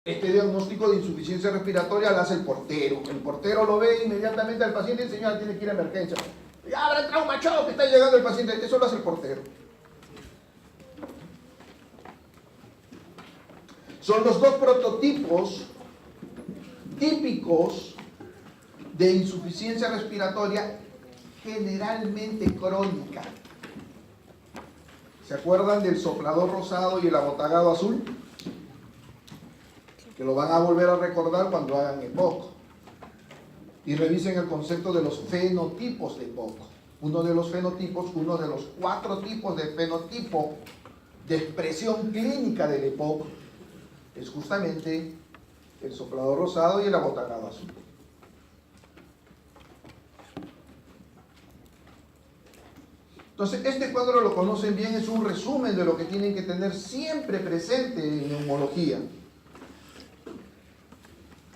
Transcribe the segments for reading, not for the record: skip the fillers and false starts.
Este diagnóstico de insuficiencia respiratoria lo hace el portero. El portero lo ve inmediatamente al paciente y dice, señora, tiene que ir a emergencia. Ya habrá entrado un machado que está llegando el paciente. Eso lo hace el portero. Son los dos prototipos típicos de insuficiencia respiratoria generalmente crónica. ¿Se acuerdan del soplador rosado y el abotagado azul? Que lo van a volver a recordar cuando hagan EPOC. Y revisen el concepto de los fenotipos de EPOC. Uno de los 4 tipos de fenotipo de expresión clínica del EPOC es justamente el soplador rosado y el abotagado azul. Entonces, este cuadro lo conocen bien, es un resumen de lo que tienen que tener siempre presente en neumología.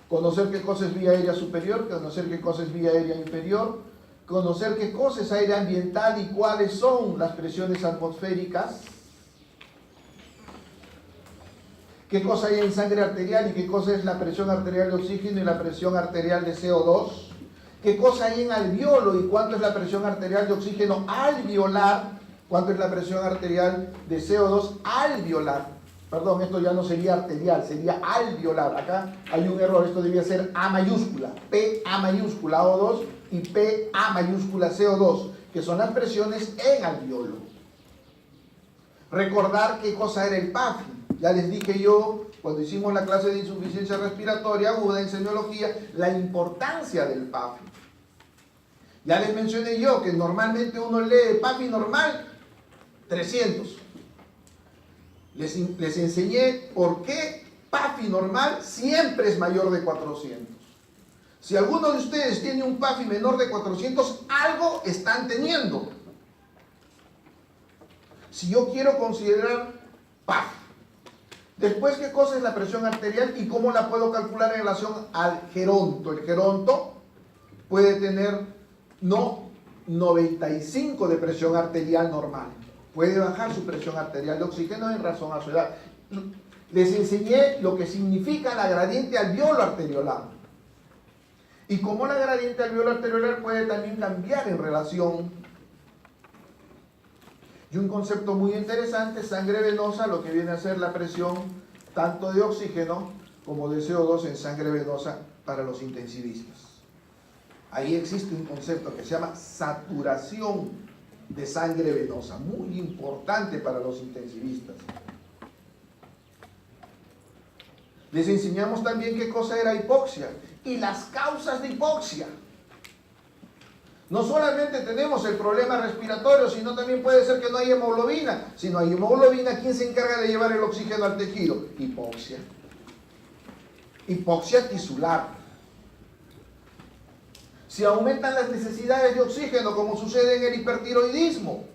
Conocer qué cosa es vía aérea superior, conocer qué cosa es vía aérea inferior, conocer qué cosa es aire ambiental y cuáles son las presiones atmosféricas, qué cosa hay en sangre arterial y qué cosa es la presión arterial de oxígeno y la presión arterial de CO2, qué cosa hay en alveolo y cuánto es la presión arterial de oxígeno alveolar, cuánto es la presión arterial de CO2 alveolar. Perdón, esto ya no sería arterial, sería alveolar. Acá hay un error, esto debía ser A mayúscula, P A mayúscula O2 y P A mayúscula CO2, que son las presiones en alveolo. Recordar qué cosa era el PAFI. Ya les dije yo, cuando hicimos la clase de insuficiencia respiratoria aguda en semiología, la importancia del PAFI. Ya les mencioné yo que normalmente uno lee PAFI normal 300. Les enseñé por qué PAFI normal siempre es mayor de 400. Si alguno de ustedes tiene un PAFI menor de 400, algo están teniendo. Si yo quiero considerar PAFI, después, ¿qué cosa es la presión arterial y cómo la puedo calcular en relación al geronto? El geronto puede tener no 95 de presión arterial normal. Puede bajar su presión arterial de oxígeno en razón a su edad. Les enseñé lo que significa la gradiente alveolo arteriolar. Y cómo la gradiente alveolo arteriolar puede también cambiar en relación. Y un concepto muy interesante, sangre venosa, lo que viene a ser la presión tanto de oxígeno como de CO2 en sangre venosa para los intensivistas. Ahí existe un concepto que se llama saturación de sangre venosa, muy importante para los intensivistas. Les enseñamos también qué cosa era hipoxia y las causas de hipoxia. No solamente tenemos el problema respiratorio, sino también puede ser que no hay hemoglobina. Si no hay hemoglobina, ¿quién se encarga de llevar el oxígeno al tejido? Hipoxia. Hipoxia tisular. Si aumentan las necesidades de oxígeno, como sucede en el hipertiroidismo,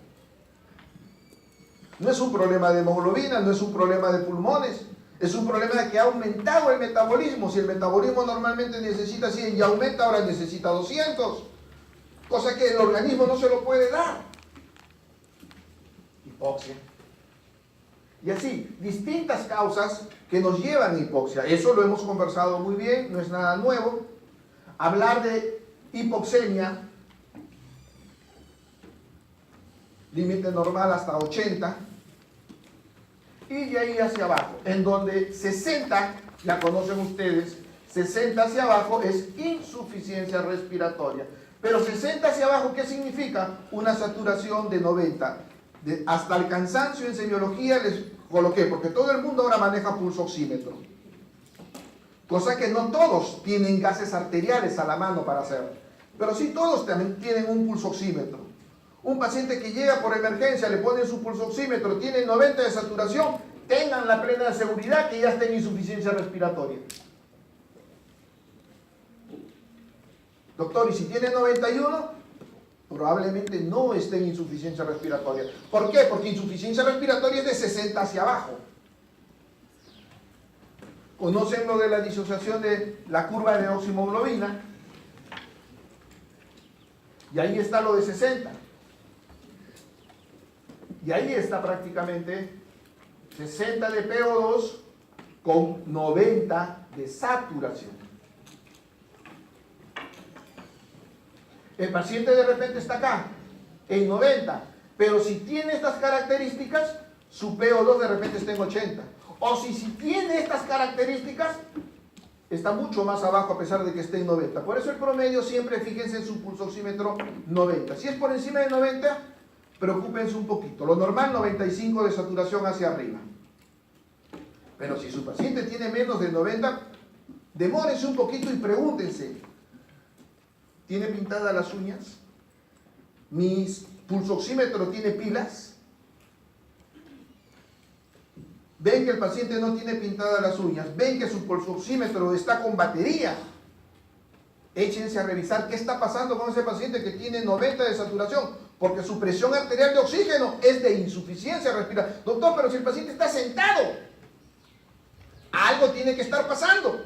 no es un problema de hemoglobina, no es un problema de pulmones, es un problema de que ha aumentado el metabolismo. Si el metabolismo normalmente necesita 100 y aumenta, ahora necesita 200. Cosa que el organismo no se lo puede dar. Hipoxia. Y así, distintas causas que nos llevan a hipoxia. Eso lo hemos conversado muy bien, no es nada nuevo. Hablar de hipoxemia, límite normal hasta 80, y de ahí hacia abajo, en donde 60, ya conocen ustedes, 60 hacia abajo es insuficiencia respiratoria. Pero 60 hacia abajo, ¿qué significa? Una saturación de 90. Hasta el cansancio en semiología les coloqué, porque todo el mundo ahora maneja pulso oxímetro. Cosa que no todos tienen gases arteriales a la mano para hacer. Pero sí todos también tienen un pulso oxímetro. Un paciente que llega por emergencia, le ponen su pulso oxímetro, tiene 90 de saturación, tengan la plena seguridad que ya está en insuficiencia respiratoria. Doctor, y si tiene 91, probablemente no esté en insuficiencia respiratoria. ¿Por qué? Porque insuficiencia respiratoria es de 60 hacia abajo. ¿Conocen lo de la disociación de la curva de oximoglobina? Y ahí está lo de 60. Y ahí está prácticamente 60 de PO2 con 90 de saturación. El paciente de repente está acá, en 90, pero si tiene estas características, su PO2 de repente está en 80. O si tiene estas características, está mucho más abajo a pesar de que esté en 90. Por eso el promedio siempre, fíjense en su pulso oxímetro 90. Si es por encima de 90, preocúpense un poquito. Lo normal, 95 de saturación hacia arriba. Pero si su paciente tiene menos de 90, demórense un poquito y pregúntense, ¿tiene pintadas las uñas? ¿Mi pulsoxímetro tiene pilas? Ven que el paciente no tiene pintadas las uñas, ven que su pulsoxímetro está con batería. Échense a revisar qué está pasando con ese paciente que tiene 90 de saturación, porque su presión arterial de oxígeno es de insuficiencia respiratoria. Doctor, pero si el paciente está sentado, algo tiene que estar pasando.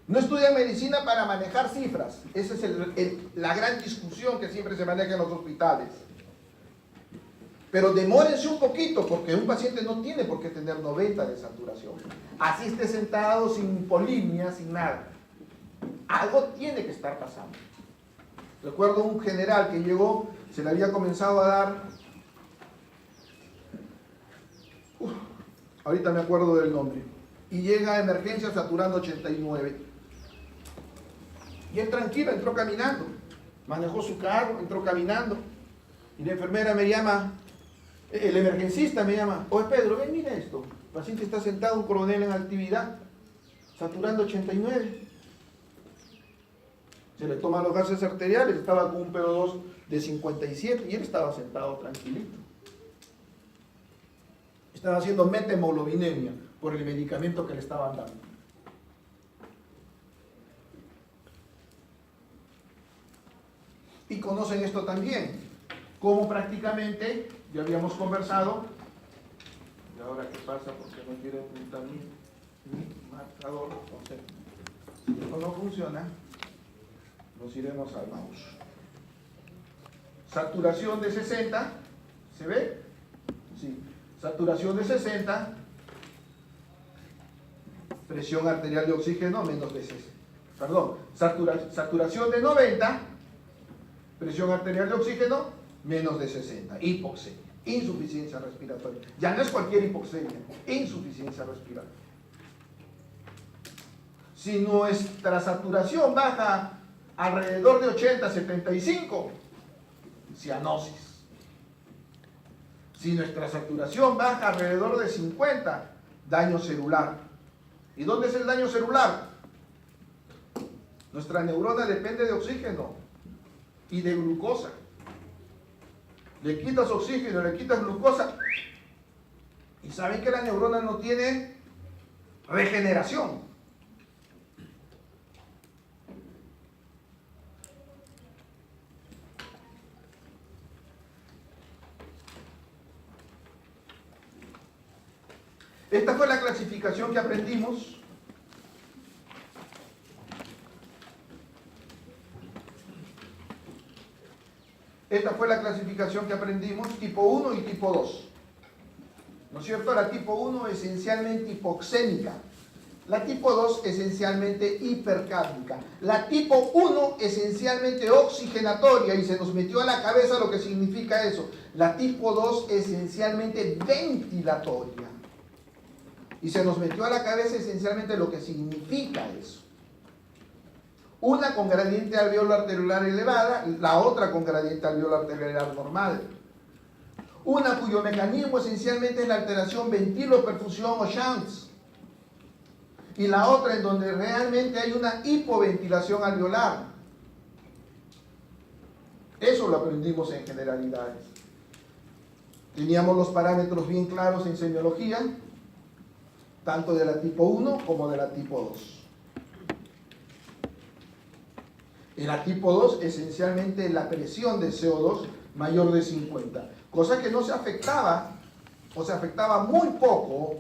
No estudian medicina para manejar cifras. Esa es la gran discusión que siempre se maneja en los hospitales. Pero demórense un poquito, porque un paciente no tiene por qué tener 90 de saturación. Así esté sentado, sin hipolimia, sin nada. Algo tiene que estar pasando. Recuerdo un general que llegó, se le había comenzado a dar... ahorita me acuerdo del nombre. Y llega a emergencia saturando 89. Y él tranquilo, entró caminando. Manejó su carro, entró caminando. Y la enfermera me llama... el emergencista me llama, oye Pedro, ven, mira esto, el paciente está sentado, un coronel en actividad, saturando 89, se le toman los gases arteriales, estaba con un PO2 de 57 y él estaba sentado tranquilito, estaba haciendo metemoglobinemia por el medicamento que le estaban dando. Y conocen esto también, como prácticamente ya habíamos conversado. ¿Y ahora qué pasa? Porque no quiere apuntar mi marcador. Entonces, si esto no funciona, nos iremos al mouse. Saturación de 60, ¿se ve? Sí. Saturación de 60, presión arterial de oxígeno menos de 60. Perdón, saturación de 90, presión arterial de oxígeno menos de 60, hipoxemia, insuficiencia respiratoria. Ya no es cualquier hipoxemia, insuficiencia respiratoria. Si nuestra saturación baja alrededor de 80, 75, cianosis. Si nuestra saturación baja alrededor de 50, daño celular. ¿Y dónde es el daño celular? Nuestra neurona depende de oxígeno y de glucosa. Le quitas oxígeno, le quitas glucosa y saben que la neurona no tiene regeneración. Esta fue la clasificación que aprendimos. Esta fue la clasificación que aprendimos, tipo 1 y tipo 2. ¿No es cierto? La tipo 1 esencialmente hipoxémica. La tipo 2 esencialmente hipercápnica. La tipo 1 esencialmente oxigenatoria, y se nos metió a la cabeza lo que significa eso. La tipo 2 esencialmente ventilatoria. Y se nos metió a la cabeza esencialmente lo que significa eso. Una con gradiente alveolar arteriolar elevada, la otra con gradiente alveolar arteriolar normal. Una cuyo mecanismo esencialmente es la alteración ventilo-perfusión o shunts. Y la otra en donde realmente hay una hipoventilación alveolar. Eso lo aprendimos en generalidades. Teníamos los parámetros bien claros en semiología, tanto de la tipo 1 como de la tipo 2. En la tipo 2, esencialmente la presión de CO2 mayor de 50, cosa que no se afectaba, o se afectaba muy poco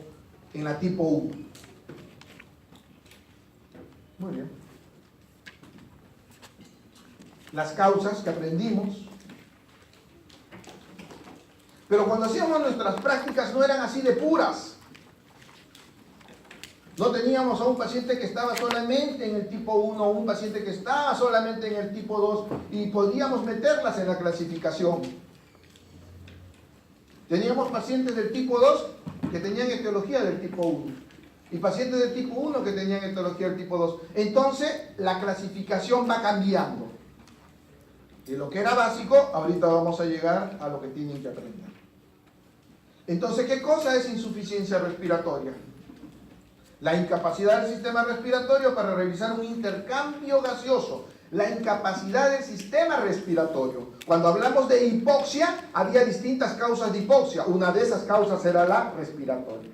en la tipo 1. Muy bien. Las causas que aprendimos. Pero cuando hacíamos nuestras prácticas no eran así de puras. No teníamos a un paciente que estaba solamente en el tipo 1 o un paciente que estaba solamente en el tipo 2 y podíamos meterlas en la clasificación. Teníamos pacientes del tipo 2 que tenían etiología del tipo 1 y pacientes del tipo 1 que tenían etiología del tipo 2. Entonces la clasificación va cambiando. De lo que era básico, ahorita vamos a llegar a lo que tienen que aprender. Entonces, ¿qué cosa es insuficiencia respiratoria? La incapacidad del sistema respiratorio para realizar un intercambio gaseoso. La incapacidad del sistema respiratorio. Cuando hablamos de hipoxia, había distintas causas de hipoxia. Una de esas causas era la respiratoria.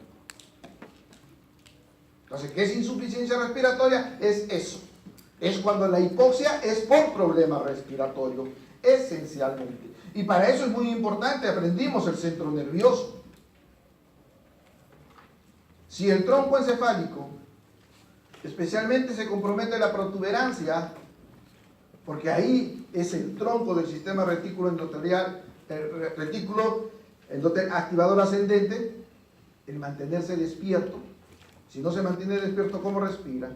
Entonces, ¿qué es insuficiencia respiratoria? Es eso. Es cuando la hipoxia es por problema respiratorio, esencialmente. Y para eso es muy importante, aprendimos el centro nervioso. Si el tronco encefálico, especialmente se compromete la protuberancia, porque ahí es el tronco del sistema retículo endotelial, el retículo activador ascendente, el mantenerse despierto. Si no se mantiene despierto, ¿cómo respira?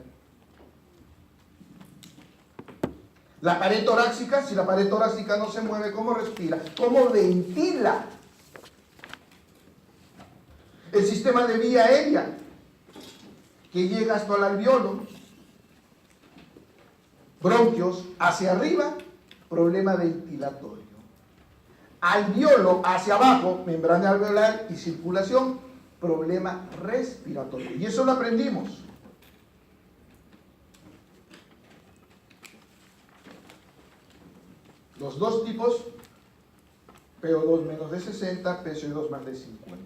La pared torácica, si la pared torácica no se mueve, ¿cómo respira? ¿Cómo ventila? El sistema de vía aérea, que llega hasta el alveolo, bronquios hacia arriba, problema ventilatorio. Alveolo hacia abajo, membrana alveolar y circulación, problema respiratorio. Y eso lo aprendimos. Los dos tipos, PO2 menos de 60, PCO2 más de 50.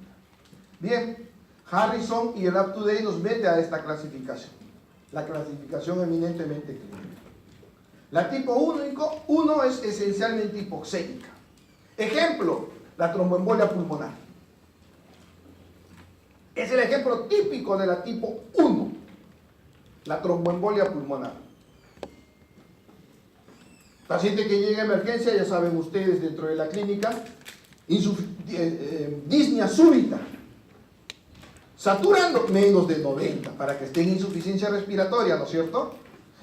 Bien, Harrison y el UpToDate nos mete a esta clasificación. La clasificación eminentemente clínica. La tipo 1 es esencialmente hipoxémica. Ejemplo, la tromboembolia pulmonar. Es el ejemplo típico de la tipo 1, la tromboembolia pulmonar. Paciente que llega a emergencia, ya saben ustedes, dentro de la clínica, disnea súbita, saturando menos de 90 para que esté en insuficiencia respiratoria, ¿no es cierto?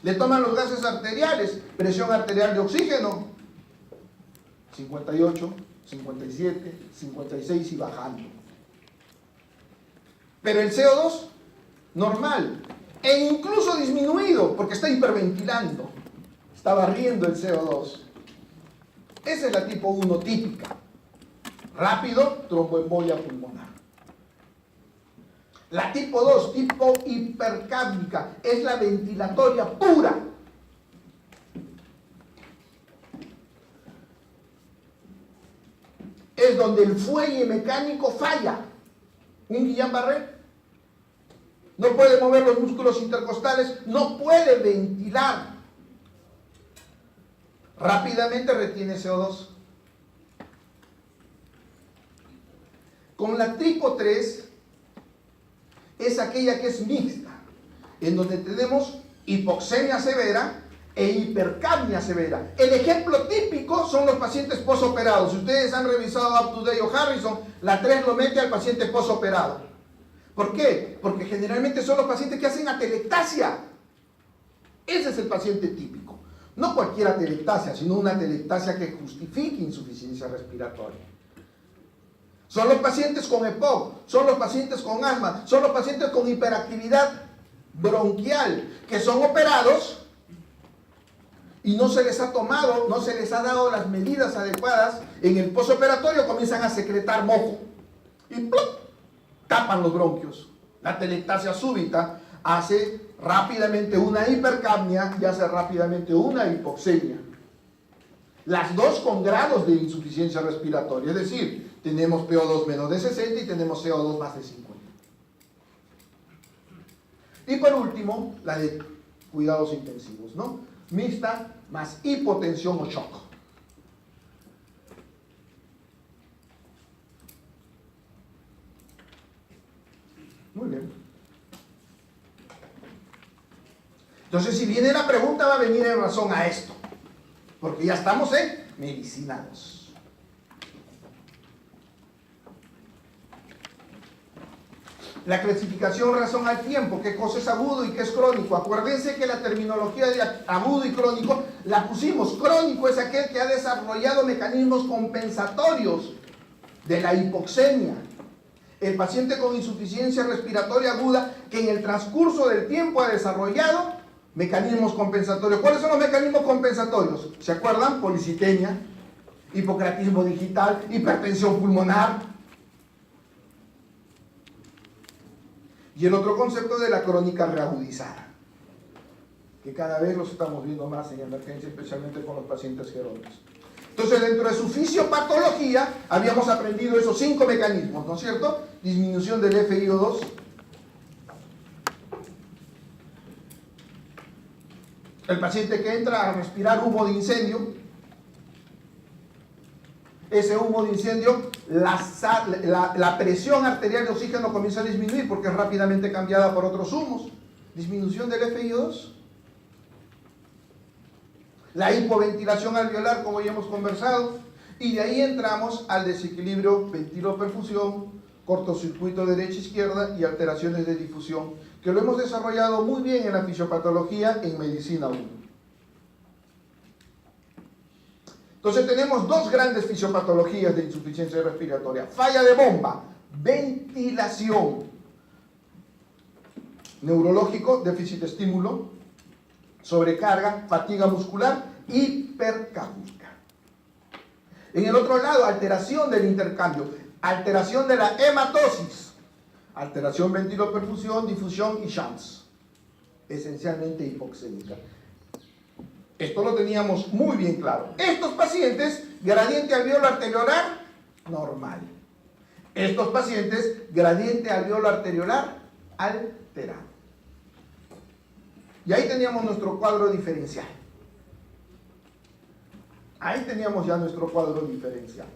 Le toman los gases arteriales, presión arterial de oxígeno, 58, 57, 56 y bajando. Pero el CO2, normal, e incluso disminuido, porque está hiperventilando, está barriendo el CO2. Esa es la tipo 1 típica. Rápido, tromboembolia pulmonar. La tipo 2, tipo hipercápnica, es la ventilatoria pura. Es donde el fuelle mecánico falla. Un Guillain-Barré no puede mover los músculos intercostales, no puede ventilar. Rápidamente retiene CO2. Con la tipo 3 es aquella que es mixta, en donde tenemos hipoxemia severa e hipercapnia severa. El ejemplo típico son los pacientes posoperados. Si ustedes han revisado UpToDate o Harrison, la 3 lo mete al paciente posoperado. ¿Por qué? Porque generalmente son los pacientes que hacen atelectasia. Ese es el paciente típico. No cualquier atelectasia, sino una atelectasia que justifique insuficiencia respiratoria. Son los pacientes con EPOC, son los pacientes con asma, son los pacientes con hiperactividad bronquial, que son operados y no se les ha tomado, no se les ha dado las medidas adecuadas. En el postoperatorio comienzan a secretar moco y ¡plop!, tapan los bronquios. La atelectasia súbita hace rápidamente una hipercapnia y hace rápidamente una hipoxemia. Las dos con grados de insuficiencia respiratoria, es decir, tenemos PO2 menos de 60 y tenemos CO2 más de 50. Y por último, la de cuidados intensivos, ¿no? Mixta más hipotensión o shock. Muy bien. Entonces, si viene la pregunta, va a venir en razón a esto. Porque ya estamos en medicina 2. La clasificación razón al tiempo, qué cosa es agudo y qué es crónico. Acuérdense que la terminología de agudo y crónico la pusimos. Crónico es aquel que ha desarrollado mecanismos compensatorios de la hipoxemia. El paciente con insuficiencia respiratoria aguda que en el transcurso del tiempo ha desarrollado mecanismos compensatorios. ¿Cuáles son los mecanismos compensatorios? ¿Se acuerdan? Policitemia, hipocratismo digital, hipertensión pulmonar. Y el otro concepto de la crónica reagudizada, que cada vez los estamos viendo más en emergencia, especialmente con los pacientes gerónicos. Entonces, dentro de su fisiopatología, habíamos aprendido esos 5 mecanismos, ¿no es cierto? Disminución del FiO2, el paciente que entra a respirar humo de incendio, ese humo de incendio, la presión arterial de oxígeno comienza a disminuir porque es rápidamente cambiada por otros humos. Disminución del FiO2. La hipoventilación alveolar, como ya hemos conversado. Y de ahí entramos al desequilibrio ventilo-perfusión, cortocircuito derecha-izquierda y alteraciones de difusión, que lo hemos desarrollado muy bien en la fisiopatología en Medicina 1. Entonces tenemos 2 grandes fisiopatologías de insuficiencia respiratoria. Falla de bomba, ventilación, neurológico, déficit de estímulo, sobrecarga, fatiga muscular, hipercapnia. En el otro lado, alteración del intercambio, alteración de la hematosis, alteración ventiloperfusión, difusión y shunts, esencialmente hipoxémica. Esto lo teníamos muy bien claro. Estos pacientes, gradiente alveolo arteriolar, normal. Estos pacientes, gradiente alveolo arteriolar, alterado. Y ahí teníamos nuestro cuadro diferencial. Ahí teníamos ya nuestro cuadro diferencial.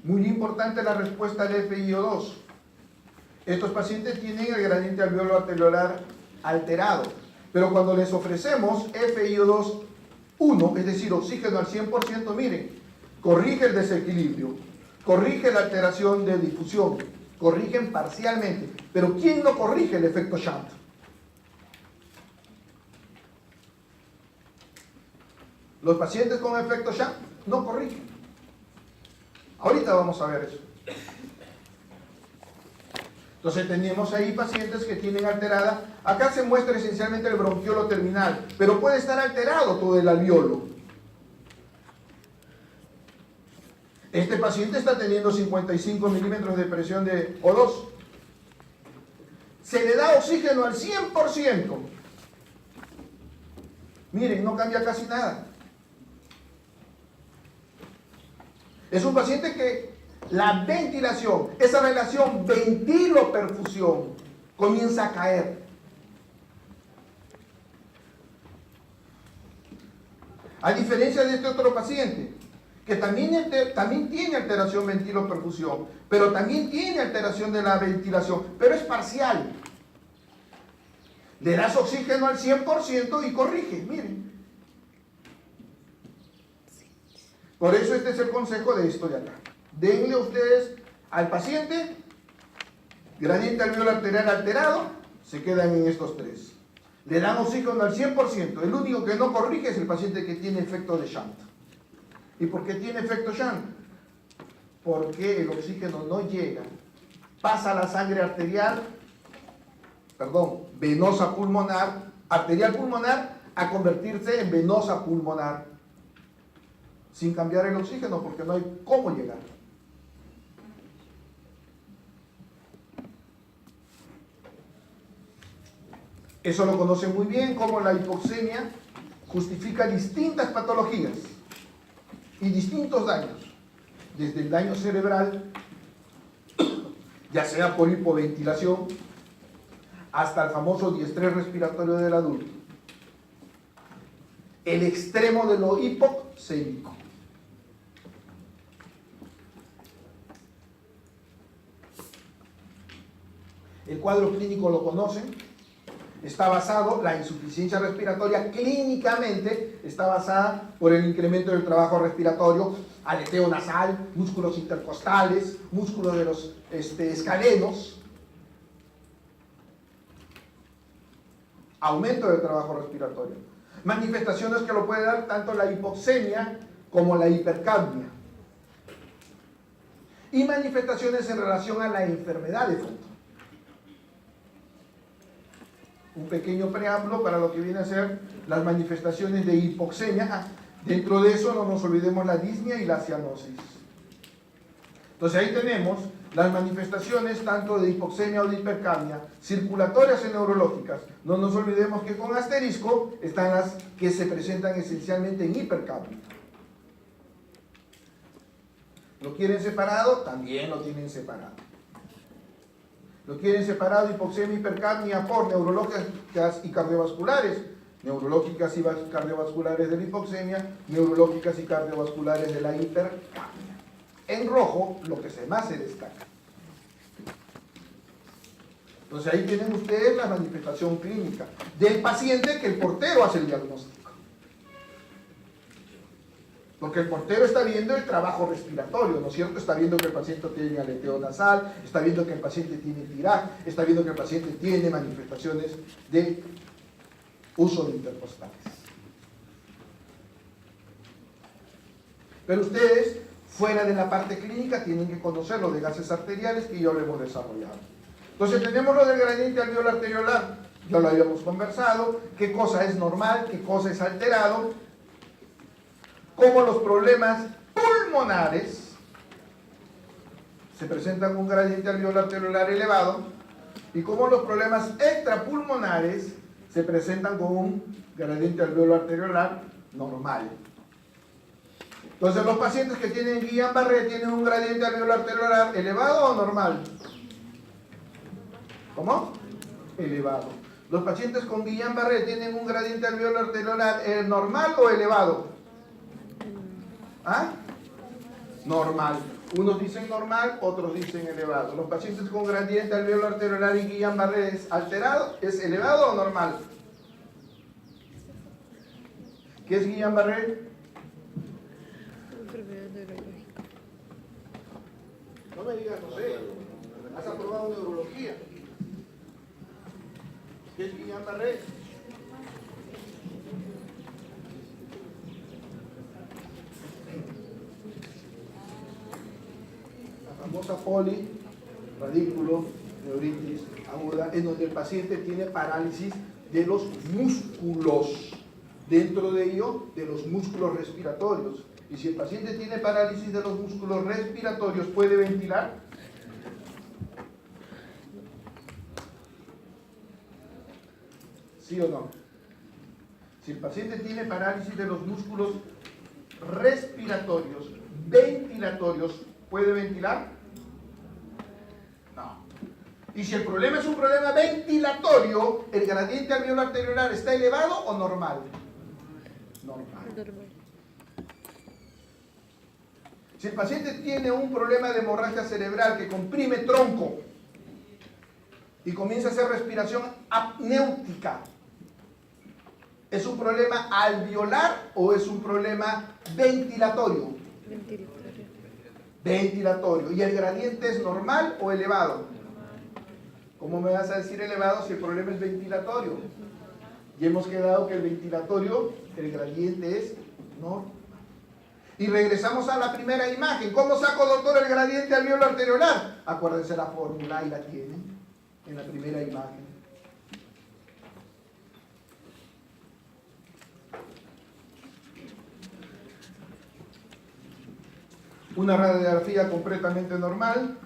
Muy importante la respuesta al FiO2. Estos pacientes tienen el gradiente alveolo arteriolar alterado, pero cuando les ofrecemos FiO2 1, es decir, oxígeno al 100%, miren, corrige el desequilibrio, corrige la alteración de difusión, corrigen parcialmente, pero ¿quién no corrige el efecto shunt? Los pacientes con efecto shunt no corrigen. Ahorita vamos a ver eso. Entonces tenemos ahí pacientes que tienen alterada, acá se muestra esencialmente el bronquiolo terminal, pero puede estar alterado todo el alveolo. Este paciente está teniendo 55 milímetros de presión de O2. Se le da oxígeno al 100%. Miren, no cambia casi nada. Es un paciente que la ventilación, esa relación ventilo-perfusión, comienza a caer. A diferencia de este otro paciente, que también tiene alteración ventilo-perfusión, pero también tiene alteración de la ventilación, pero es parcial. Le das oxígeno al 100% y corrige, miren. Por eso este es el consejo de esto de acá. Denle ustedes al paciente gradiente alveolo arterial alterado, se quedan en estos 3. Le dan oxígeno al 100%. El único que no corrige es el paciente que tiene efecto de shunt. ¿Y por qué tiene efecto shunt? Porque el oxígeno no llega, pasa a la sangre venosa pulmonar, arterial pulmonar, a convertirse en venosa pulmonar, sin cambiar el oxígeno, porque no hay cómo llegar. Eso lo conocen muy bien, como la hipoxemia justifica distintas patologías y distintos daños, desde el daño cerebral, ya sea por hipoventilación, hasta el famoso diestrés respiratorio del adulto. El extremo de lo hipoxémico. El cuadro clínico lo conocen. Está basado, la insuficiencia respiratoria clínicamente está basada por el incremento del trabajo respiratorio, aleteo nasal, músculos intercostales, músculos de los escalenos. Aumento del trabajo respiratorio. Manifestaciones que lo puede dar tanto la hipoxemia como la hipercapnia. Y manifestaciones en relación a la enfermedad de fondo. Un pequeño preámbulo para lo que viene a ser las manifestaciones de hipoxemia. Dentro de eso no nos olvidemos la disnea y la cianosis. Entonces ahí tenemos las manifestaciones tanto de hipoxemia o de hipercapnia, circulatorias y neurológicas. No nos olvidemos que con asterisco están las que se presentan esencialmente en hipercapnia. ¿Lo quieren separado? También lo tienen separado. Lo quieren separado hipoxemia y hipercapnia por neurológicas y cardiovasculares. Neurológicas y cardiovasculares de la hipoxemia, neurológicas y cardiovasculares de la hipercapnia. En rojo, lo que más se destaca. Entonces ahí tienen ustedes la manifestación clínica del paciente que el portero hace el diagnóstico. Porque el portero está viendo el trabajo respiratorio, ¿no es cierto? Está viendo que el paciente tiene aleteo nasal, está viendo que el paciente tiene TIRAC, está viendo que el paciente tiene manifestaciones de uso de intercostales. Pero ustedes, fuera de la parte clínica, tienen que conocer lo de gases arteriales que ya lo hemos desarrollado. Entonces tenemos lo del gradiente alveolar arteriolar, ya lo habíamos conversado, qué cosa es normal, qué cosa es alterado, cómo los problemas pulmonares se presentan con un gradiente alveolar arteriolar elevado y cómo los problemas extrapulmonares se presentan con un gradiente alveolar arteriolar normal. Entonces los pacientes que tienen Guillain-Barré tienen un gradiente alveolar arteriolar elevado o normal. ¿Cómo? Elevado. Los pacientes con Guillain-Barré tienen un gradiente alveolar arteriolar normal o elevado. ¿Ah? Normal. Unos dicen normal, otros dicen elevado. Los pacientes con gradiente alveolar arteriolar y Guillain-Barré es alterado, ¿es elevado o normal? ¿Qué es Guillain-Barré? Enfermedad neurológica. No me digas, no sé. ¿Has aprobado neurología? ¿Qué es Guillain-Barré? La famosa radículo, neuritis aguda, en donde el paciente tiene parálisis de los músculos, dentro de ello de los músculos respiratorios. Y si el paciente tiene parálisis de los músculos respiratorios, ¿puede ventilar? ¿Sí o no? Si el paciente tiene parálisis de los músculos respiratorios, ventilatorios, ¿puede ventilar? No. Y si el problema es un problema ventilatorio, ¿el gradiente alveolar arteriolar está elevado o normal? Normal. Si el paciente tiene un problema de hemorragia cerebral que comprime tronco y comienza a hacer respiración apnéutica, ¿es un problema alveolar o es un problema ventilatorio? Ventilatorio. Ventilatorio. ¿Y el gradiente es normal o elevado? ¿Cómo me vas a decir elevado si el problema es ventilatorio? Y hemos quedado que el ventilatorio, el gradiente es normal. Y regresamos a la primera imagen. ¿Cómo saco, doctor, el gradiente alveolar arteriolar? Acuérdense la fórmula, ahí la tienen, en la primera imagen. Una radiografía completamente normal.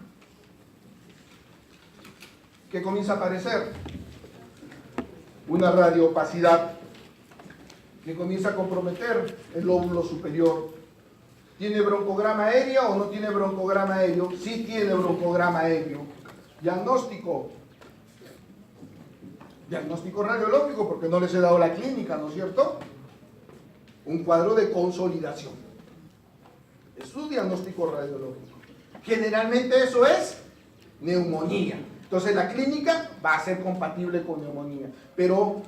¿Qué comienza a aparecer? Una radioopacidad que comienza a comprometer el lóbulo superior. ¿Tiene broncograma aéreo o no tiene broncograma aéreo? Sí tiene broncograma aéreo. Diagnóstico. Diagnóstico radiológico, porque no les he dado la clínica, ¿no es cierto? Un cuadro de consolidación. Es su diagnóstico radiológico. Generalmente eso es neumonía. Entonces la clínica va a ser compatible con neumonía. Pero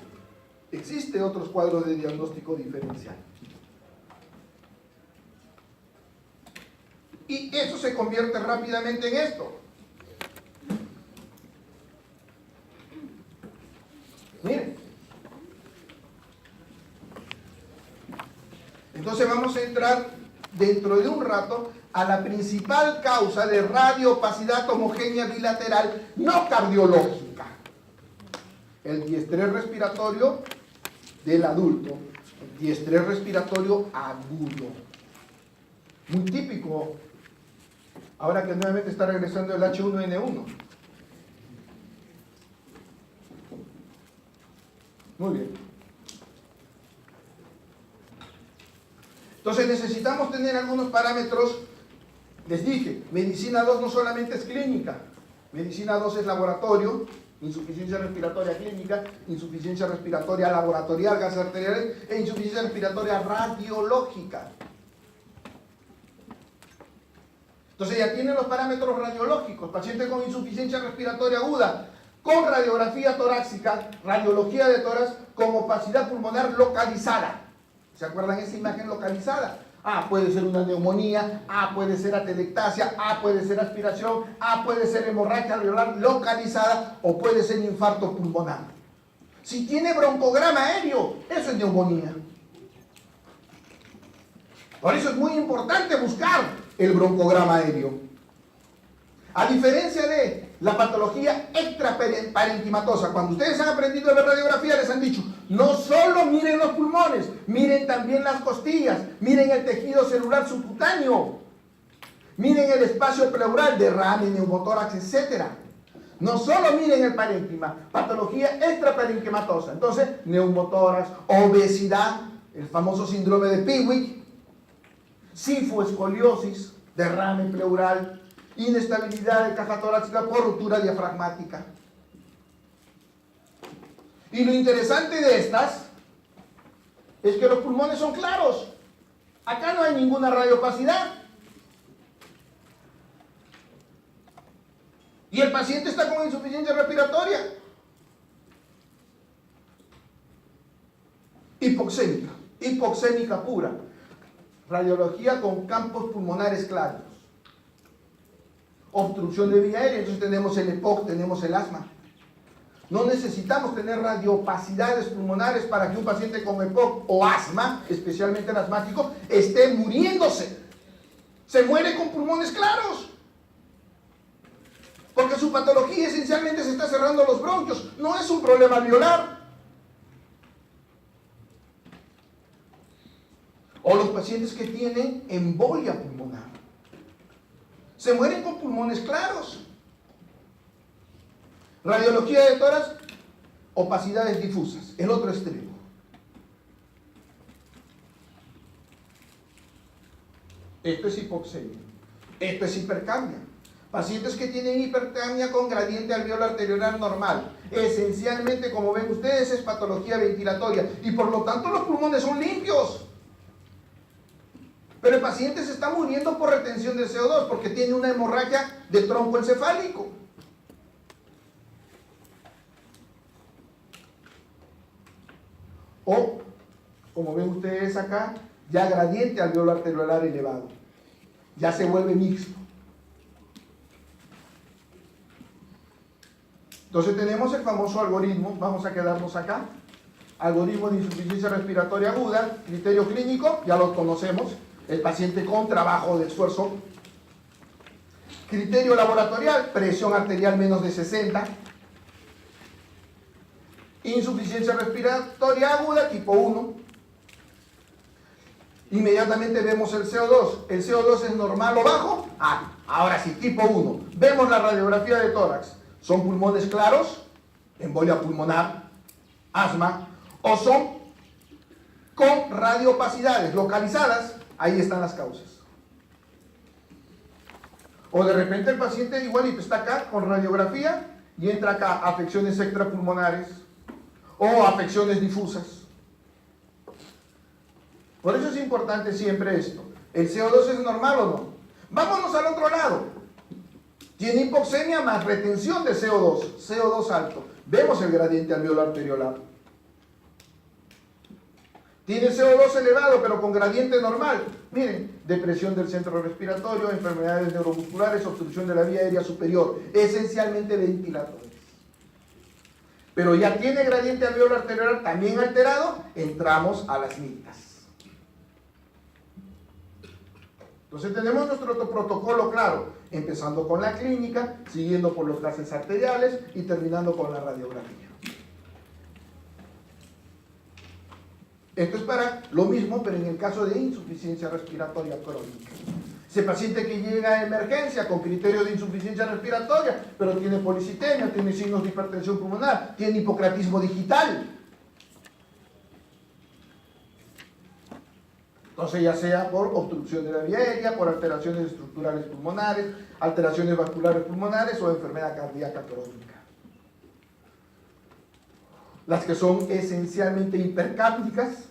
existen otros cuadros de diagnóstico diferencial. Y eso se convierte rápidamente en esto. Miren. Entonces vamos a entrar dentro de un rato a la principal causa de radioopacidad homogénea bilateral no cardiológica. El diestrés respiratorio del adulto, el diestrés respiratorio agudo. Muy típico, ahora que nuevamente está regresando el H1N1. Muy bien. Entonces necesitamos tener algunos parámetros. Les dije, medicina 2 no solamente es clínica, medicina 2 es laboratorio, insuficiencia respiratoria clínica, insuficiencia respiratoria laboratorial, gases arteriales e insuficiencia respiratoria radiológica. Entonces ya tienen los parámetros radiológicos, paciente con insuficiencia respiratoria aguda, con radiografía torácica, radiología de tórax, con opacidad pulmonar localizada. ¿Se acuerdan esa imagen localizada? Puede ser una neumonía, puede ser atelectasia, puede ser aspiración, puede ser hemorragia alveolar localizada o puede ser infarto pulmonar. Si tiene broncograma aéreo, eso es neumonía. Por eso es muy importante buscar el broncograma aéreo. A diferencia de la patología extraparenquimatosa, cuando ustedes han aprendido a ver radiografía, les han dicho, no solo miren los pulmones, miren también las costillas, miren el tejido celular subcutáneo, miren el espacio pleural, derrame, neumotórax, etc. No solo miren el parénquima, patología extraparenquimatosa. Entonces, neumotórax, obesidad, el famoso síndrome de Piwik, sifoescoliosis, derrame pleural, inestabilidad de caja torácica por ruptura diafragmática. Y lo interesante de estas es que los pulmones son claros. Acá no hay ninguna radioopacidad. Y el paciente está con insuficiencia respiratoria. Hipoxémica, hipoxémica pura. Radiología con campos pulmonares claros. Obstrucción de vía aérea, entonces tenemos el EPOC, tenemos el asma. No necesitamos tener radioopacidades pulmonares para que un paciente con EPOC o asma, especialmente el asmático, esté muriéndose. Se muere con pulmones claros. Porque su patología esencialmente se está cerrando los bronquios. No es un problema alveolar. O los pacientes que tienen embolia pulmonar. Se mueren con pulmones claros. Radiología de tórax, opacidades difusas, el otro extremo. Esto es hipoxemia. Esto es hipercapnia. Pacientes que tienen hipercapnia con gradiente alveolar arteriolar normal. Esencialmente, como ven ustedes, es patología ventilatoria y por lo tanto los pulmones son limpios. Pero el paciente se está muriendo por retención de CO2 porque tiene una hemorragia de tronco encefálico. O, como ven ustedes acá, ya gradiente alveolar arteriolar elevado. Ya se vuelve mixto. Entonces tenemos el famoso algoritmo, vamos a quedarnos acá. Algoritmo de insuficiencia respiratoria aguda, criterio clínico, ya lo conocemos. El paciente con trabajo de esfuerzo. Criterio laboratorial, presión arterial menos de 60. Insuficiencia respiratoria aguda, tipo 1. Inmediatamente vemos el CO2. ¿El CO2 es normal o bajo? Ahora sí, tipo 1. Vemos la radiografía de tórax. ¿Son pulmones claros? Embolia pulmonar, asma. ¿O son con radioopacidades localizadas? Ahí están las causas. O de repente el paciente igualito está acá con radiografía y entra acá afecciones extrapulmonares o afecciones difusas. Por eso es importante siempre esto. ¿El CO2 es normal o no? Vámonos al otro lado. Tiene hipoxemia más retención de CO2. CO2 alto. Vemos el gradiente alveolar arteriolar. Tiene CO2 elevado, pero con gradiente normal. Miren, depresión del centro respiratorio, enfermedades neuromusculares, obstrucción de la vía aérea superior, esencialmente ventiladores. Pero ya tiene gradiente alveolar arterial también alterado, entramos a las mitas. Entonces tenemos nuestro protocolo claro, empezando con la clínica, siguiendo por los gases arteriales y terminando con la radiografía. Esto es para lo mismo, pero en el caso de insuficiencia respiratoria crónica. Ese paciente que llega a emergencia con criterio de insuficiencia respiratoria, pero tiene policitemia, tiene signos de hipertensión pulmonar, tiene hipocratismo digital. Entonces, ya sea por obstrucción de la vía aérea, por alteraciones estructurales pulmonares, alteraciones vasculares pulmonares o enfermedad cardíaca crónica. Las que son esencialmente hipercápnicas,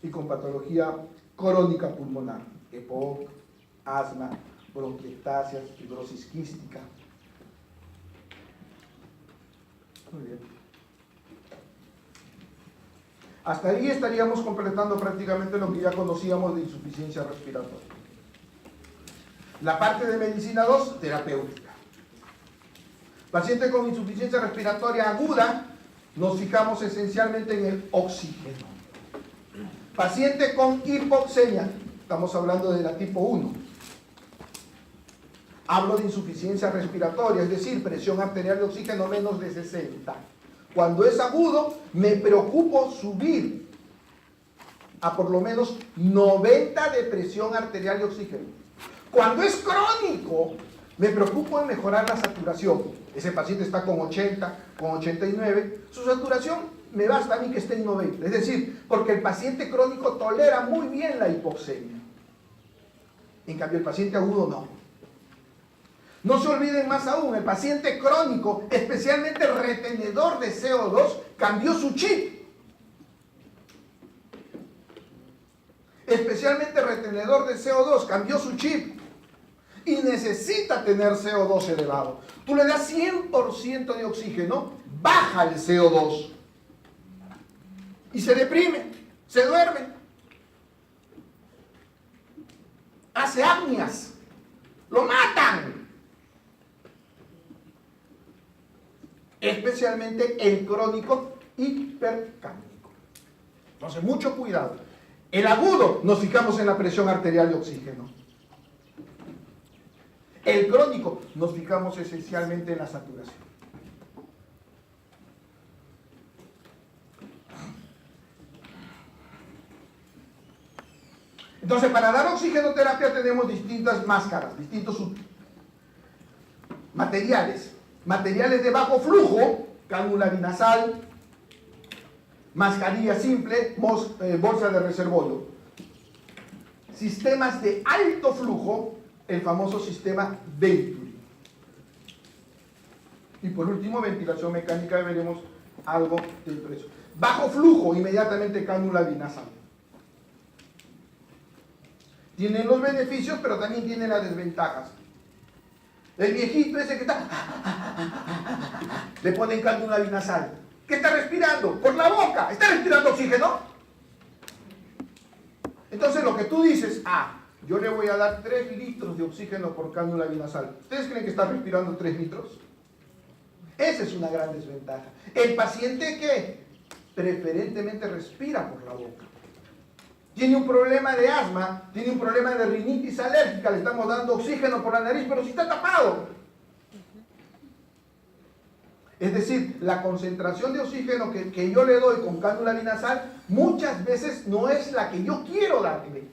y con patología crónica pulmonar, EPOC, asma, bronquiectasias, fibrosis quística. Muy bien. Hasta ahí estaríamos completando prácticamente lo que ya conocíamos de insuficiencia respiratoria. La parte de medicina 2, terapéutica. Paciente con insuficiencia respiratoria aguda, nos fijamos esencialmente en el oxígeno. Paciente con hipoxemia, estamos hablando de la tipo 1. Hablo de insuficiencia respiratoria, es decir, presión arterial de oxígeno menos de 60. Cuando es agudo, me preocupo subir a por lo menos 90 de presión arterial de oxígeno. Cuando es crónico, me preocupo en mejorar la saturación. Ese paciente está con 80, con 89, su saturación me basta a mí que esté en 90. Es decir, porque el paciente crónico tolera muy bien la hipoxemia. En cambio, el paciente agudo no. No se olviden más aún, el paciente crónico, especialmente el retenedor de CO2, cambió su chip. Especialmente el retenedor de CO2 cambió su chip. Y necesita tener CO2 elevado. Tú le das 100% de oxígeno, baja el CO2. Y se deprime, se duerme. Hace apnias. Lo matan. Especialmente el crónico hipercápnico. Entonces, mucho cuidado. El agudo, nos fijamos en la presión arterial de oxígeno. El crónico, nos fijamos esencialmente en la saturación. Entonces, para dar oxigenoterapia tenemos distintas máscaras, distintos materiales. Materiales de bajo flujo, cánula binasal, mascarilla simple, bolsa de reservorio. Sistemas de alto flujo, el famoso sistema Venturi. Y por último, ventilación mecánica, veremos algo del precio. Bajo flujo, inmediatamente cánula binasal. Tienen los beneficios, pero también tienen las desventajas. El viejito ese que está, le ponen cánula binasal. ¿Qué está respirando? Por la boca. ¿Está respirando oxígeno? Entonces lo que tú dices, yo le voy a dar 3 litros de oxígeno por cánula binasal. ¿Ustedes creen que está respirando 3 litros? Esa es una gran desventaja. El paciente que preferentemente respira por la boca. Tiene un problema de asma, tiene un problema de rinitis alérgica, le estamos dando oxígeno por la nariz, pero si está tapado. Es decir, la concentración de oxígeno que yo le doy con cánula binasal muchas veces no es la que yo quiero darle.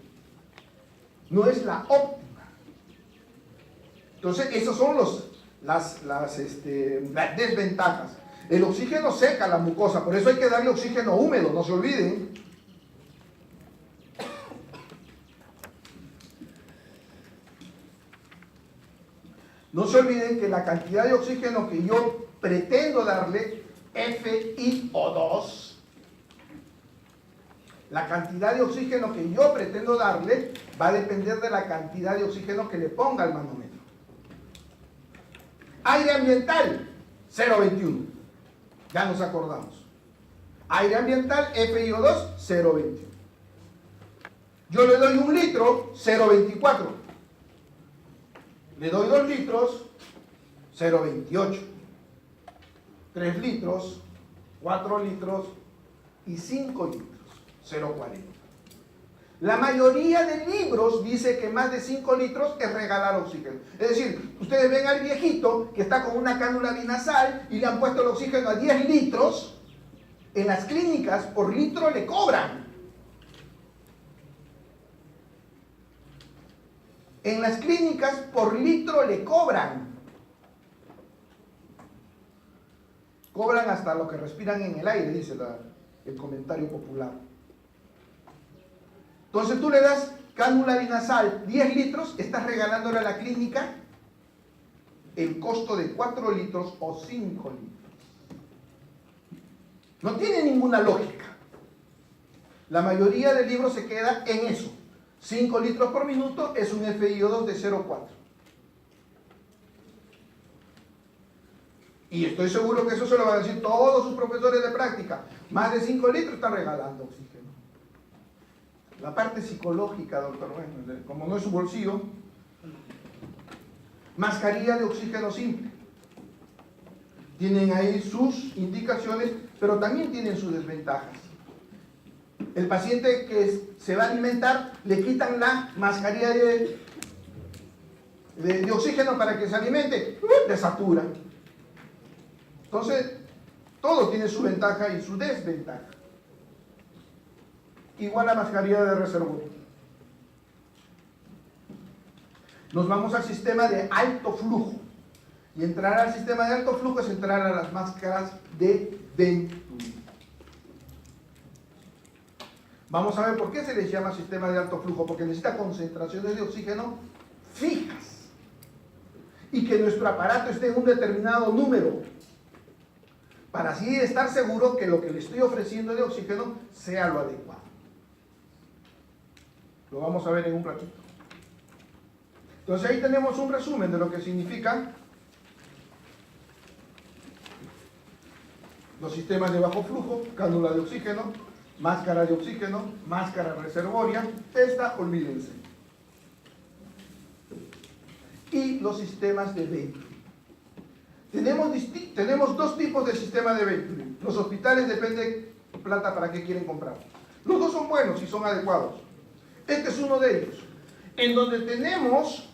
No es la óptima. Entonces, esas son las desventajas. El oxígeno seca la mucosa, por eso hay que darle oxígeno húmedo, no se olviden. No se olviden que la cantidad de oxígeno que yo pretendo darle, FiO2, la cantidad de oxígeno que yo pretendo darle va a depender de la cantidad de oxígeno que le ponga al manómetro. Aire ambiental, 0,21. Ya nos acordamos. Aire ambiental, FiO2, 0,20. Yo le doy 1 litro, 0,24. Le doy 2 litros, 0,28. 3 litros, 4 litros y 5 litros, 0,40. La mayoría de libros dice que más de 5 litros es regalar oxígeno. Es decir, ustedes ven al viejito que está con una cánula binasal y le han puesto el oxígeno a 10 litros. En las clínicas por litro le cobran. En las clínicas por litro le cobran. Cobran hasta lo que respiran en el aire, dice el comentario popular. Entonces tú le das cánula binasal 10 litros, estás regalándole a la clínica el costo de 4 litros o 5 litros. No tiene ninguna lógica. La mayoría del libro se queda en eso. 5 litros por minuto es un FiO2 de 0,4. Y estoy seguro que eso se lo van a decir todos sus profesores de práctica. Más de 5 litros están regalando oxígeno. La parte psicológica, doctor, bueno, como no es su bolsillo, mascarilla de oxígeno simple. Tienen ahí sus indicaciones, pero también tienen sus desventajas. El paciente que se va a alimentar, le quitan la mascarilla de oxígeno para que se alimente, le satura. Entonces, todo tiene su ventaja y su desventaja. Igual la mascarilla de reservorio. Nos vamos al sistema de alto flujo. Y entrar al sistema de alto flujo es entrar a las máscaras de Venturi. Vamos a ver por qué se les llama sistema de alto flujo. Porque necesita concentraciones de oxígeno fijas. Y que nuestro aparato esté en un determinado número. Para así estar seguro que lo que le estoy ofreciendo de oxígeno sea lo adecuado. Lo vamos a ver en un ratito. Entonces ahí tenemos un resumen de lo que significan los sistemas de bajo flujo, cánula de oxígeno, máscara de oxígeno, máscara reservoria, esta olvídense. Y los sistemas de Venturi. Tenemos dos tipos de sistemas de Venturi. Los hospitales depende plata para qué quieren comprar. Los dos son buenos y son adecuados. Este es uno de ellos, en donde tenemos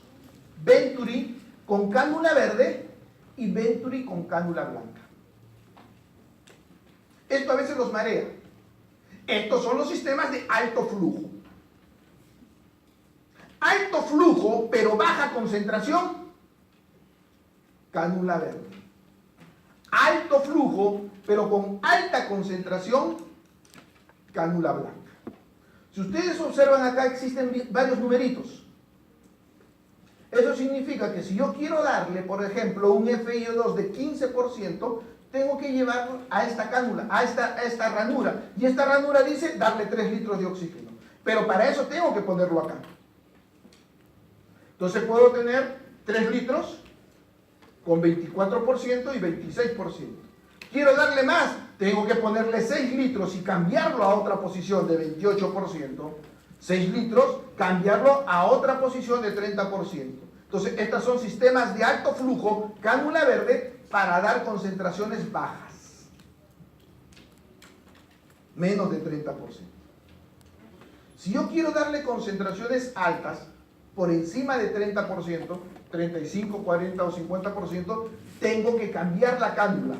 Venturi con cánula verde y Venturi con cánula blanca. Esto a veces los marea. Estos son los sistemas de alto flujo. Alto flujo, pero baja concentración, cánula verde. Alto flujo, pero con alta concentración, cánula blanca. Si ustedes observan acá existen varios numeritos. Eso significa que si yo quiero darle, por ejemplo, un FiO2 de 15%, tengo que llevarlo a esta cánula, a esta ranura. Y esta ranura dice darle 3 litros de oxígeno. Pero para eso tengo que ponerlo acá. Entonces puedo tener 3 litros con 24% y 26%. Quiero darle más, tengo que ponerle 6 litros y cambiarlo a otra posición de 28%. 6 litros, cambiarlo a otra posición de 30%. Entonces, estos son sistemas de alto flujo, cánula verde, para dar concentraciones bajas. Menos de 30%. Si yo quiero darle concentraciones altas, por encima de 30%, 35, 40 o 50%, tengo que cambiar la cánula.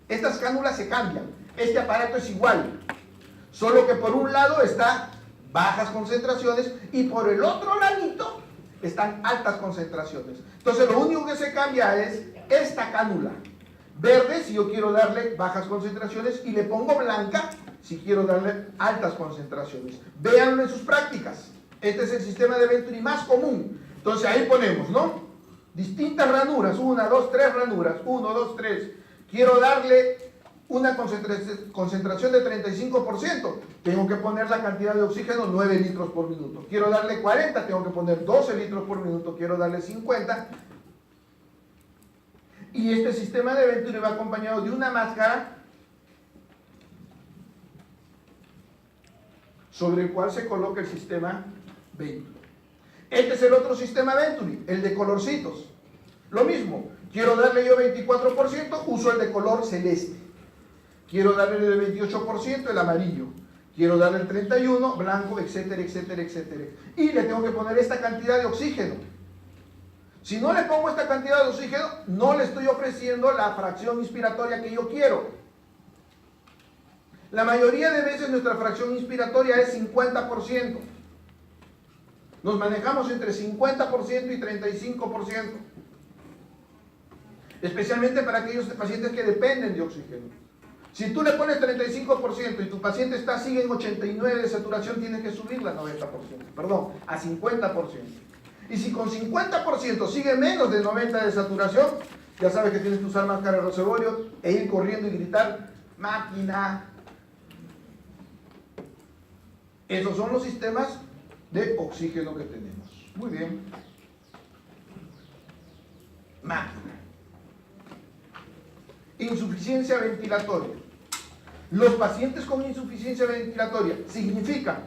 Estas cánulas se cambian. Este aparato es igual. Solo que por un lado está bajas concentraciones y por el otro ladito están altas concentraciones. Entonces lo único que se cambia es esta cánula. Verde si yo quiero darle bajas concentraciones y le pongo blanca si quiero darle altas concentraciones. Véanlo en sus prácticas. Este es el sistema de Venturi más común. Entonces ahí ponemos, ¿no? Distintas ranuras. 1, 2, 3 ranuras. 1, 2, 3. Quiero darle una concentración de 35%. Tengo que poner la cantidad de oxígeno 9 litros por minuto. Quiero darle 40, tengo que poner 12 litros por minuto. Quiero darle 50. Y este sistema de Venturi va acompañado de una máscara sobre el cual se coloca el sistema Venturi. Este es el otro sistema Venturi, el de colorcitos. Lo mismo, quiero darle yo 24%, uso el de color celeste. Quiero darle el 28%, el amarillo. Quiero darle el 31%, blanco, etcétera, etcétera, etcétera. Y le tengo que poner esta cantidad de oxígeno. Si no le pongo esta cantidad de oxígeno, no le estoy ofreciendo la fracción inspiratoria que yo quiero. La mayoría de veces nuestra fracción inspiratoria es 50%. Nos manejamos entre 50% y 35%. Especialmente para aquellos pacientes que dependen de oxígeno. Si tú le pones 35% y tu paciente sigue en 89% de saturación, tienes que subirla a 90%, perdón, a 50%. Y si con 50% sigue menos de 90% de saturación, ya sabes que tienes que usar máscara de reservorio e ir corriendo y gritar, máquina. Esos son los sistemas de oxígeno que tenemos. Muy bien. Máquina. Insuficiencia ventilatoria. Los pacientes con insuficiencia ventilatoria significa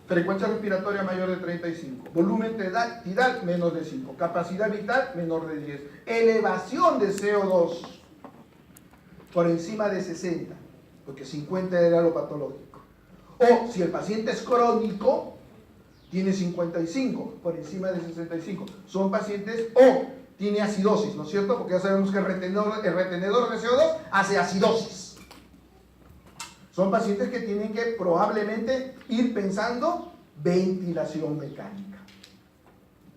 frecuencia respiratoria mayor de 35, volumen tidal menos de 5, capacidad vital menor de 10, elevación de CO2 por encima de 60, porque 50 era lo patológico. O si el paciente es crónico, tiene 55 por encima de 65. Son pacientes o tiene acidosis, ¿no es cierto? Porque ya sabemos que el retenedor de CO2 hace acidosis. Son pacientes que tienen que probablemente ir pensando ventilación mecánica.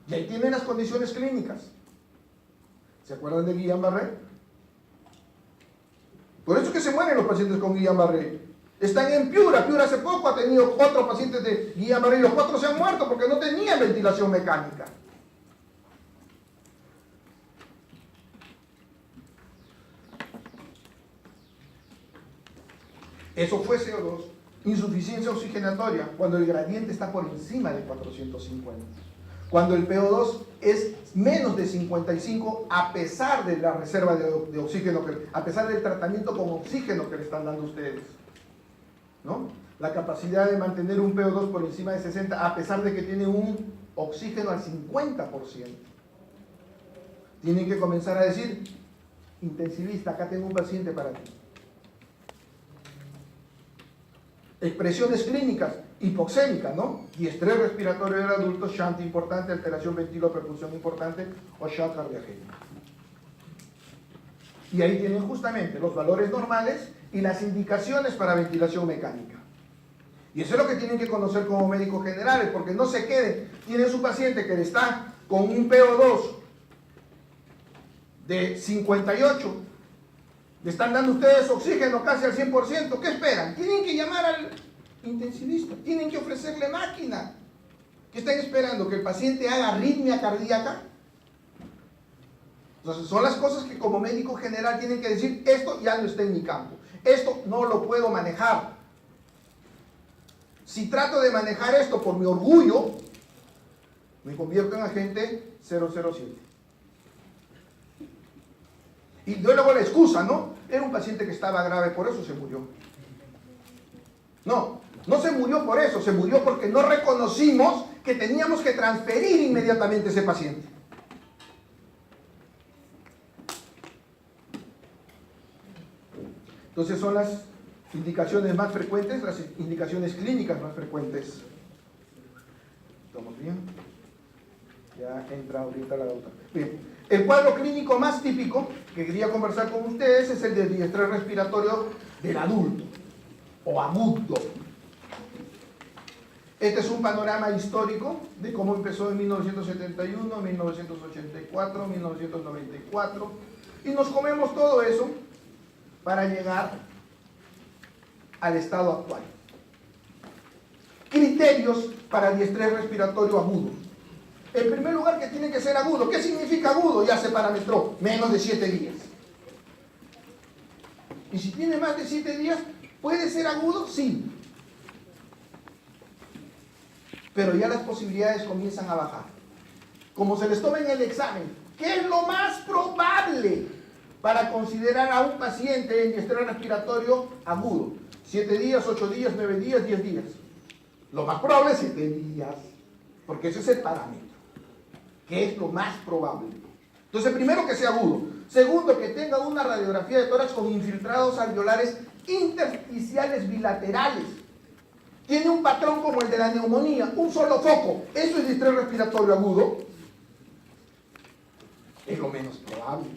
Y ahí tienen las condiciones clínicas. ¿Se acuerdan de Guillain-Barré? Por eso es que se mueren los pacientes con Guillain-Barré. Están en Piura. Piura hace poco ha tenido 4 pacientes de Guillain-Barré y los 4 se han muerto porque no tenían ventilación mecánica. Eso fue CO2. Insuficiencia oxigenatoria, cuando el gradiente está por encima de 450. Cuando el PO2 es menos de 55, a pesar de la reserva de oxígeno, a pesar del tratamiento con oxígeno que le están dando ustedes. ¿No? La capacidad de mantener un PO2 por encima de 60, a pesar de que tiene un oxígeno al 50%. Tienen que comenzar a decir, intensivista, acá tengo un paciente para ti. Expresiones clínicas, hipoxémica, ¿no? Diestrés respiratorio del adulto, shunt importante, alteración ventilo-perfusión importante o shock cardiogénico. Y ahí tienen justamente los valores normales y las indicaciones para ventilación mecánica. Y eso es lo que tienen que conocer como médicos generales, porque no se queden. Tienen su paciente que está con un PO2 de 58, le están dando ustedes oxígeno casi al 100%, ¿qué esperan? Tienen que llamar al intensivista, tienen que ofrecerle máquina. ¿Qué están esperando? ¿Que el paciente haga arritmia cardíaca? Entonces son las cosas que como médico general tienen que decir, esto ya no está en mi campo, esto no lo puedo manejar. Si trato de manejar esto por mi orgullo, me convierto en agente 007. Y luego la excusa, ¿no? Era un paciente que estaba grave, por eso se murió. No, no se murió por eso, se murió porque no reconocimos que teníamos que transferir inmediatamente a ese paciente. Entonces son las indicaciones más frecuentes, las indicaciones clínicas más frecuentes. ¿Estamos bien? Ya entra ahorita la doctora. Bien. El cuadro clínico más típico que quería conversar con ustedes es el del diestrés respiratorio del adulto o agudo. Este es un panorama histórico de cómo empezó en 1971, 1984, 1994 y nos comemos todo eso para llegar al estado actual. Criterios para diestrés respiratorio agudo. En primer lugar, que tiene que ser agudo. ¿Qué significa agudo? Ya se parametró, menos de 7 días. Y si tiene más de 7 días, ¿puede ser agudo? Sí. Pero ya las posibilidades comienzan a bajar. Como se les toma en el examen, ¿qué es lo más probable para considerar a un paciente en estrés respiratorio agudo? 7 días, 8 días, 9 días, 10 días. Lo más probable es 7 días, porque ese es el parámetro, que es lo más probable. Entonces, primero, que sea agudo. Segundo, que tenga una radiografía de tórax con infiltrados alveolares intersticiales bilaterales. Tiene un patrón como el de la neumonía, un solo foco. ¿Eso es distrés respiratorio agudo? Es lo menos probable.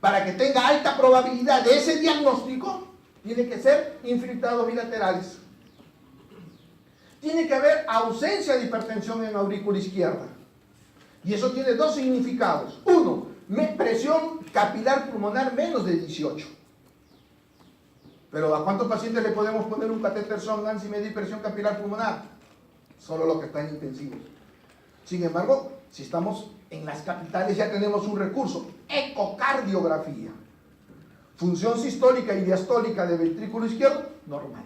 Para que tenga alta probabilidad de ese diagnóstico, tiene que ser infiltrados bilaterales. Tiene que haber ausencia de hipertensión en aurícula izquierda. Y eso tiene dos significados. Uno, presión capilar pulmonar menos de 18. Pero ¿a cuántos pacientes le podemos poner un catéter Sondheim si medir presión capilar pulmonar? Solo los que están intensivos. Sin embargo, si estamos en las capitales ya tenemos un recurso, ecocardiografía. Función sistólica y diastólica de ventrículo izquierdo, normal.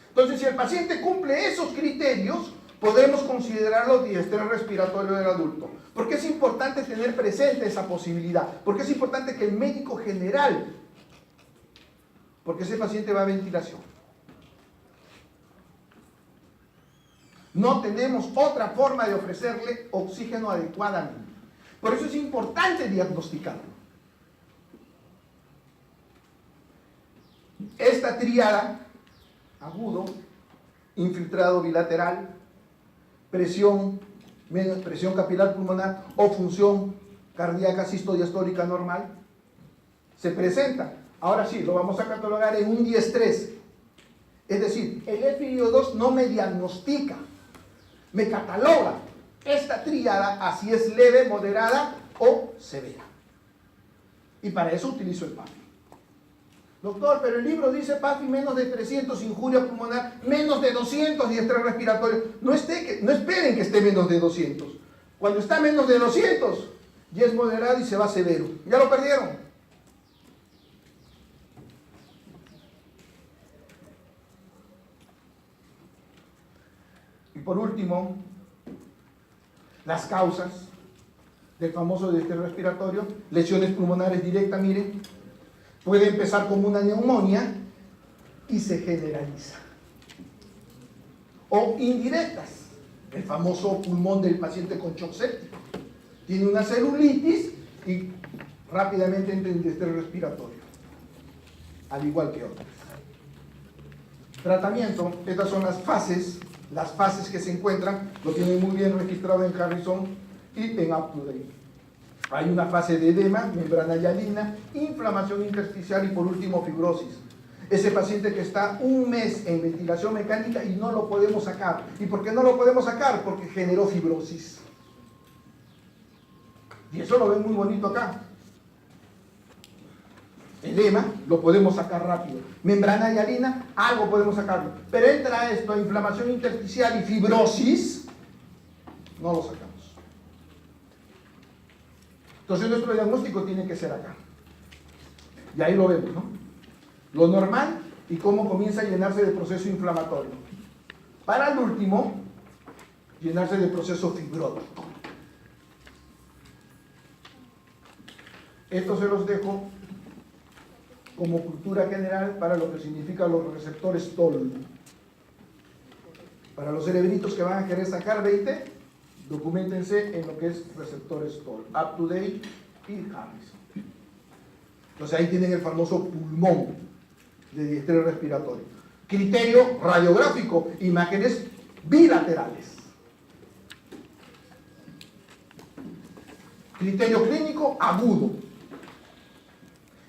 Entonces, si el paciente cumple esos criterios, podemos considerarlo diestrés respiratorio del adulto. ¿Por qué es importante tener presente esa posibilidad? ¿Por qué es importante que el médico general? Porque ese paciente va a ventilación. No tenemos otra forma de ofrecerle oxígeno adecuadamente. Por eso es importante diagnosticarlo. Esta tríada, agudo, infiltrado bilateral, presión, menos presión capilar pulmonar o función cardíaca sistodiastólica normal, se presenta. Ahora sí, lo vamos a catalogar en un diestrés. Es decir, el FiO2 no me diagnostica, me cataloga esta tríada, así es leve, moderada o severa. Y para eso utilizo el PAFI. Doctor, pero el libro dice PAFI menos de 300, injuria pulmonar, menos de 200 y estrés respiratorio. No esperen que esté menos de 200. Cuando está menos de 200, ya es moderado y se va severo. Ya lo perdieron. Y por último, las causas del famoso estrés respiratorio, lesiones pulmonares directas, miren. Puede empezar como una neumonía y se generaliza. O indirectas, el famoso pulmón del paciente con shock séptico. Tiene una celulitis y rápidamente entra en estrés respiratorio, al igual que otras. Tratamiento, estas son las fases que se encuentran, lo tienen muy bien registrado en Harrison y en UpToDate. Hay una fase de edema, membrana hialina, inflamación intersticial y por último fibrosis. Ese paciente que está un mes en ventilación mecánica y no lo podemos sacar. ¿Y por qué no lo podemos sacar? Porque generó fibrosis. Y eso lo ven muy bonito acá. Edema, lo podemos sacar rápido. Membrana hialina, algo podemos sacarlo. Pero entra esto, inflamación intersticial y fibrosis, no lo sacamos. Entonces nuestro diagnóstico tiene que ser acá. Y ahí lo vemos, ¿no? Lo normal y cómo comienza a llenarse de proceso inflamatorio. Para el último, llenarse de proceso fibrótico. Esto se los dejo como cultura general para lo que significan los receptores TOL. Para los cerebritos que van a querer sacar 20, documentense en lo que es receptores TOL, UpToDate y Harrison. Entonces ahí tienen el famoso pulmón de diestrés respiratorio. Criterio radiográfico, imágenes bilaterales. Criterio clínico agudo.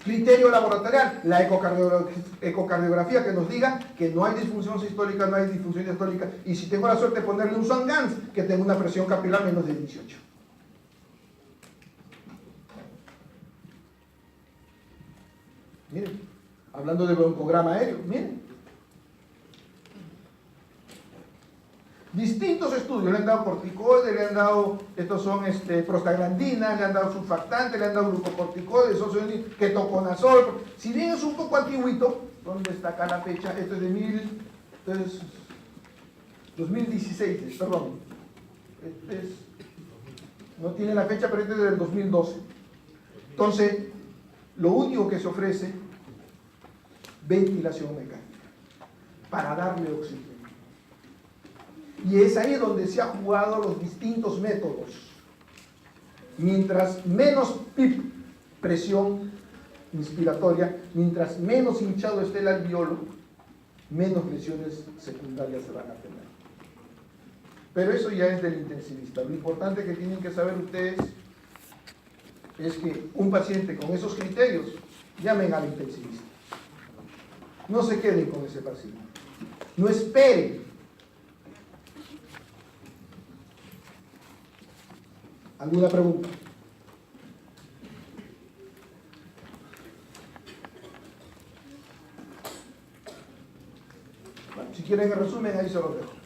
Criterio laboratorial, la ecocardiografía que nos diga que no hay disfunción sistólica, no hay disfunción diastólica, y si tengo la suerte de ponerle un Sondheim, que tenga una presión capilar menos de 18. Miren, hablando de broncograma aéreo, miren. Distintos estudios, le han dado corticoides, le han dado, estos son prostaglandinas, le han dado surfactantes, le han dado glucocorticoides, ketoconazol. Si bien es un poco antiguito, ¿dónde está acá la fecha? Esto es de 2016, perdón. Este es No tiene la fecha, pero es desde el 2012. Entonces, lo único que se ofrece, ventilación mecánica, para darle oxígeno. Y es ahí donde se han jugado los distintos métodos. Mientras menos PIP, presión inspiratoria, mientras menos hinchado esté el alveolo, menos lesiones secundarias se van a tener. Pero eso ya es del intensivista. Lo importante que tienen que saber ustedes es que un paciente con esos criterios, llamen al intensivista. No se queden con ese paciente. No esperen. ¿Alguna pregunta? Bueno, si quieren el resumen, ahí se lo dejo.